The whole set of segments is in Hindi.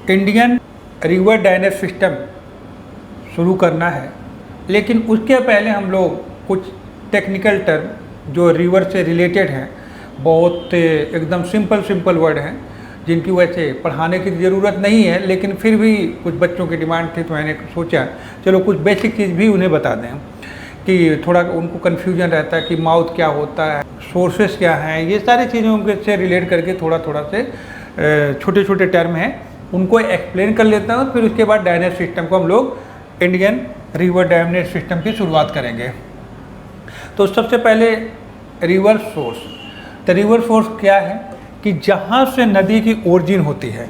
इंडियन रिवर ड्रेनेज सिस्टम शुरू करना है, लेकिन उसके पहले हम लोग कुछ टेक्निकल टर्म जो रिवर से रिलेटेड हैं, बहुत एकदम सिंपल वर्ड हैं जिनकी वैसे पढ़ाने की ज़रूरत नहीं है, लेकिन फिर भी कुछ बच्चों की डिमांड थी तो मैंने सोचा चलो कुछ बेसिक चीज़ भी उन्हें बता दें कि थोड़ा उनको कन्फ्यूजन रहता है कि माउथ क्या होता है, सोर्सेस क्या हैं, ये सारी चीज़ों से रिलेट करके थोड़ा से छोटे छोटे टर्म हैं उनको एक्सप्लेन कर लेता हूँ। फिर उसके बाद ड्रेनेज सिस्टम को हम लोग इंडियन रिवर ड्रेनेज सिस्टम की शुरुआत करेंगे। तो सबसे पहले रिवर सोर्स। तो रिवर सोर्स क्या है कि जहाँ से नदी की ओरिजिन होती है,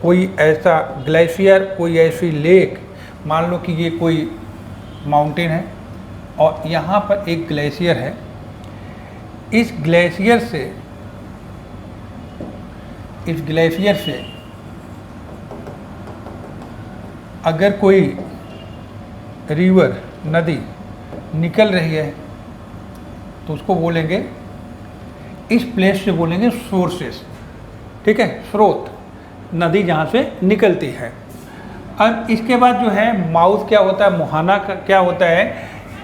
कोई ऐसा ग्लेशियर, कोई ऐसी लेक, मान लो कि ये कोई माउंटेन है और यहाँ पर एक ग्लेशियर है। इस ग्लेशियर से अगर कोई रिवर, नदी निकल रही है तो उसको बोलेंगे, इस प्लेस से बोलेंगे सोर्सेस, ठीक है, स्रोत, नदी जहाँ से निकलती है। अब इसके बाद जो है माउथ क्या होता है, मुहाना का क्या होता है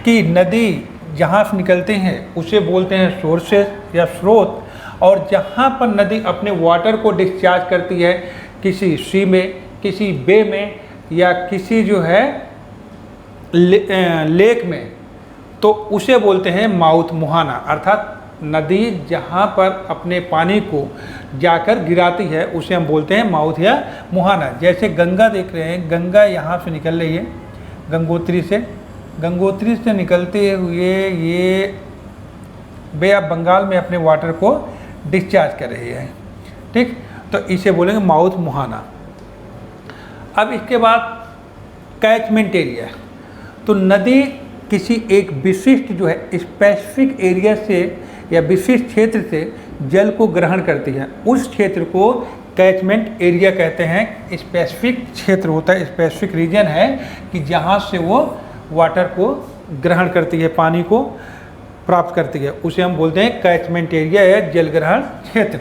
कि नदी जहाँ से निकलती हैं उसे बोलते हैं सोर्सेस या स्रोत, और जहाँ पर नदी अपने वाटर को डिस्चार्ज करती है किसी सी में, किसी बे में या किसी जो है लेक में, तो उसे बोलते हैं माउथ, मुहाना। अर्थात नदी जहाँ पर अपने पानी को जाकर गिराती है उसे हम बोलते हैं माउथ या मुहाना। जैसे गंगा देख रहे हैं, गंगा यहाँ से निकल रही है, गंगोत्री से निकलते हुए ये बे ऑफ बंगाल में अपने वाटर को डिस्चार्ज कर रही है, ठीक, तो इसे बोलेंगे माउथ, मुहाना। अब इसके बाद कैचमेंट एरिया। तो नदी किसी एक विशिष्ट जो है स्पेसिफिक एरिया से या विशिष्ट क्षेत्र से जल को ग्रहण करती है, उस क्षेत्र को कैचमेंट एरिया कहते हैं। स्पेसिफिक क्षेत्र होता है, स्पेसिफिक रीजन है कि जहाँ से वो वाटर को ग्रहण करती है, पानी को प्राप्त करती है, उसे हम बोलते हैं कैचमेंट एरिया या जल ग्रहण क्षेत्र।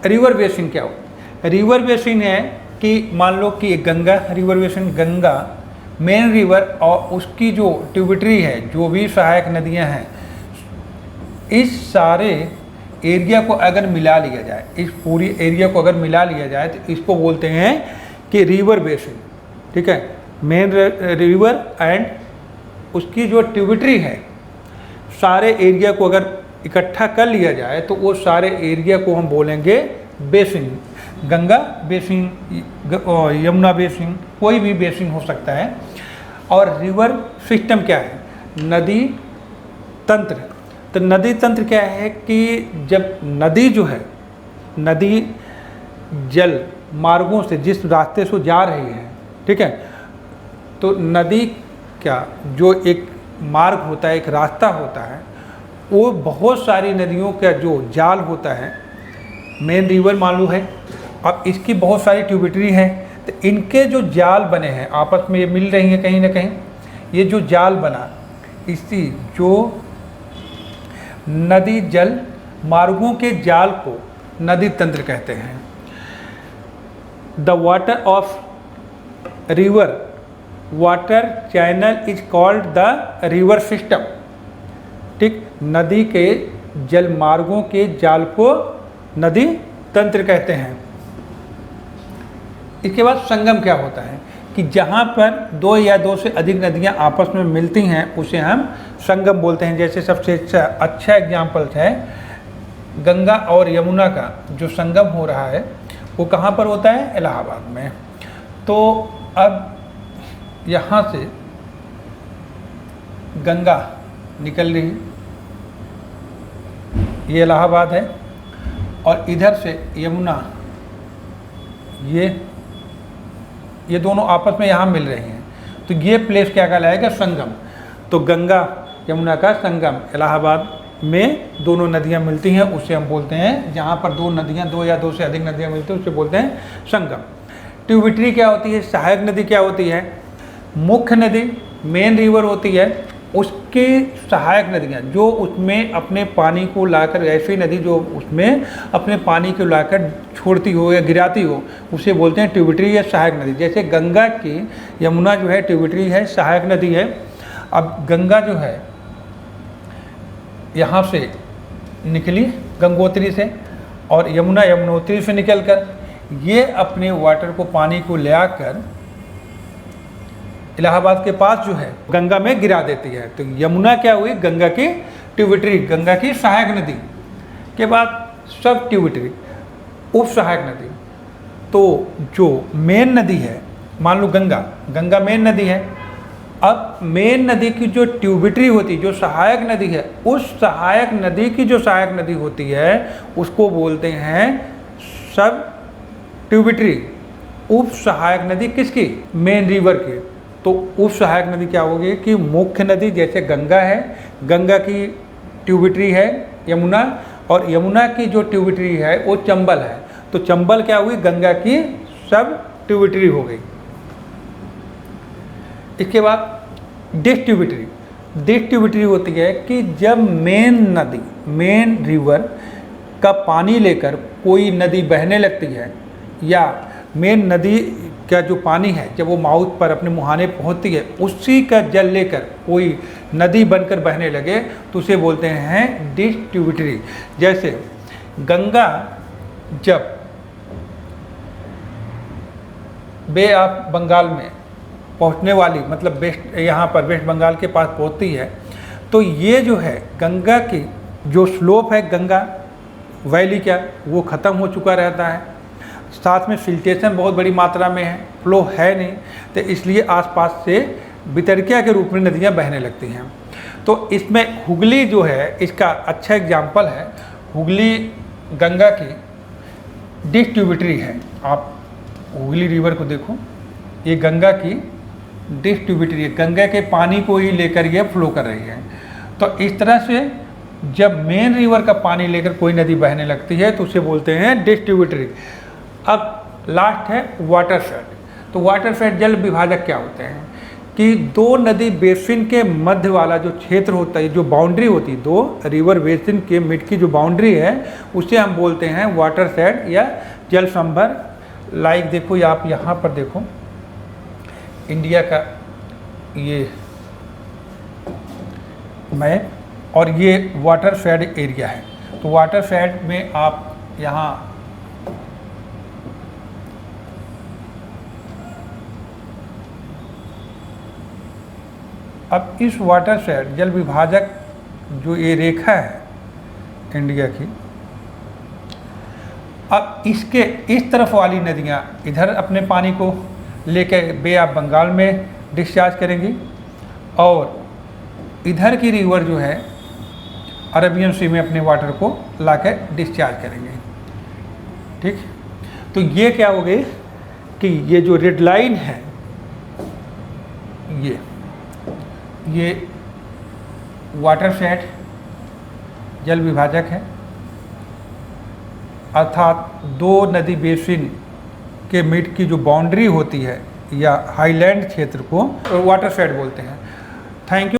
रिवर बेसिन क्या हो? रिवर बेसिन है कि मान लो कि Ganga river basin, Ganga main river और उसकी जो ट्रिब्यूटरी है, जो भी सहायक नदियां हैं, इस सारे एरिया को अगर मिला लिया जाए, इस पूरी एरिया को अगर मिला लिया जाए तो इसको बोलते हैं कि रिवर बेसिन, ठीक है। मेन रिवर एंड उसकी जो ट्रिब्यूटरी है, सारे एरिया को अगर इकट्ठा कर लिया जाए तो वो सारे एरिया को हम बोलेंगे basin. Ganga basin, Yamuna basin, कोई भी बेसिन हो सकता है। और रिवर सिस्टम क्या है? नदी तंत्र। तो नदी तंत्र क्या है कि जब नदी जो है, नदी जल मार्गों से जिस रास्ते से जा रही है, ठीक है, तो नदी क्या जो एक मार्ग होता है, एक रास्ता होता है, वो बहुत सारी नदियों का जो जाल होता है, मेन रिवर मालूम है, अब इसकी बहुत सारी ट्रिब्यूटरी हैं, तो इनके जो जाल बने हैं आपस में ये मिल रही हैं कहीं ना कहीं, ये जो जाल बना, इसी जो नदी जल मार्गों के जाल को नदी तंत्र कहते हैं। The water of river water channel is called the river system, ठीक, नदी के जल मार्गों के जाल को नदी तंत्र कहते हैं। इसके बाद संगम क्या होता है कि जहाँ पर दो या दो से अधिक नदियाँ आपस में मिलती हैं उसे हम संगम बोलते हैं। जैसे सबसे अच्छा एग्जाम्पल है गंगा और यमुना का जो संगम हो रहा है, वो कहाँ पर होता है? इलाहाबाद में। तो अब यहाँ से गंगा निकल रही, ये इलाहाबाद है, और इधर से यमुना, ये दोनों आपस में यहाँ मिल रहे हैं, तो ये प्लेस क्या कहलाएगा? संगम। तो गंगा यमुना का संगम, इलाहाबाद में दोनों नदियाँ मिलती हैं, उसे हम बोलते हैं, जहाँ पर दो नदियाँ, दो या दो से अधिक नदियाँ मिलती हैं उसे बोलते हैं संगम। ट्रिब्यूटरी क्या होती है? सहायक नदी क्या होती है? मुख्य नदी मेन रिवर होती है, उसके सहायक नदियाँ जो उसमें अपने पानी को लाकर, ऐसी नदी जो उसमें अपने पानी को लाकर छोड़ती हो या गिराती हो, उसे बोलते हैं ट्रिब्यूटरी या सहायक नदी। जैसे गंगा की, यमुना जो है ट्रिब्यूटरी है, सहायक नदी है। अब गंगा जो है यहाँ से निकली गंगोत्री से, और यमुना यमुनोत्री से निकलकर ये अपने वाटर को, पानी को ले आकर इलाहाबाद के पास जो है गंगा में गिरा देती है। तो यमुना क्या हुई? गंगा की ट्रिब्यूटरी, गंगा की सहायक नदी। के बाद सब ट्रिब्यूटरी, उप सहायक नदी। तो जो मेन नदी है, मान लो गंगा मेन नदी है। अब मेन नदी की जो ट्रिब्यूटरी होती है, जो सहायक नदी है, उस सहायक नदी की जो सहायक नदी होती है उसको बोलते हैं सब ट्रिब्यूटरी, उप सहायक नदी। किसकी? मेन रिवर की। तो उप सहायक नदी क्या होगी कि मुख्य नदी जैसे गंगा है, गंगा की ट्रिब्यूटरी है यमुना, और यमुना की जो ट्रिब्यूटरी है वो चंबल है। तो चंबल क्या हुई? गंगा की सब ट्रिब्यूटरी हो गई। इसके बाद डिस्ट्रीब्यूटरी। डिस्ट्रीब्यूटरी होती है कि जब मेन नदी, मेन रिवर का पानी लेकर कोई नदी बहने लगती है, या मेन नदी का जो पानी है जब वो माउथ पर, अपने मुहाने पहुंचती है, उसी का जल लेकर कोई नदी बनकर बहने लगे तो उसे बोलते हैं डिस्ट्रीब्यूटरी। जैसे गंगा जब बे ऑफ बंगाल में पहुंचने वाली, मतलब वेस्ट, यहाँ पर वेस्ट बंगाल के पास पहुंचती है, तो ये जो है गंगा की जो स्लोप है, गंगा वैली क्या, वो ख़त्म हो चुका रहता है। साथ में सिल्टेशन बहुत बड़ी मात्रा में है, फ्लो है नहीं, तो इसलिए आसपास से बितरकिया के रूप में नदियाँ बहने लगती हैं। तो इसमें हुगली जो है इसका अच्छा एग्जाम्पल है। हुगली गंगा की डिस्ट्रीब्यूटरी है। आप हुगली रिवर को देखो, ये गंगा की डिस्ट्रीब्यूटरी है, गंगा के पानी को ही लेकर ये फ्लो कर रही है। तो इस तरह से जब मेन रिवर का पानी लेकर कोई नदी बहने लगती है तो उसे बोलते हैं डिस्ट्रीब्यूटरी। अब लास्ट है वाटरशेड। तो वाटरशेड जल विभाजक क्या होते हैं कि दो नदी बेसिन के मध्य वाला जो क्षेत्र होता है, जो बाउंड्री होती है, दो रिवर बेसिन के मिड की जो बाउंड्री है उसे हम बोलते हैं वाटरशेड या जल संभर। लाइक देखो, आप यहाँ पर देखो, इंडिया का ये मैप, और ये वाटरशेड एरिया है। तो वाटरशेड में आप यहाँ अब इस वाटरशेड जल विभाजक जो ये रेखा है इंडिया की, अब इसके इस तरफ वाली नदियाँ इधर अपने पानी को लेकर बे ऑफ बंगाल में डिस्चार्ज करेंगी, और इधर की रिवर जो है अरबियन सी में अपने वाटर को लाकर डिस्चार्ज करेंगे। ठीक, तो ये क्या हो गई कि ये जो रेड लाइन है, ये वाटरशेड जल विभाजक है, अर्थात दो नदी बेसिन के मिड की जो बाउंड्री होती है या हाईलैंड क्षेत्र को वाटरशेड बोलते हैं। Thank you.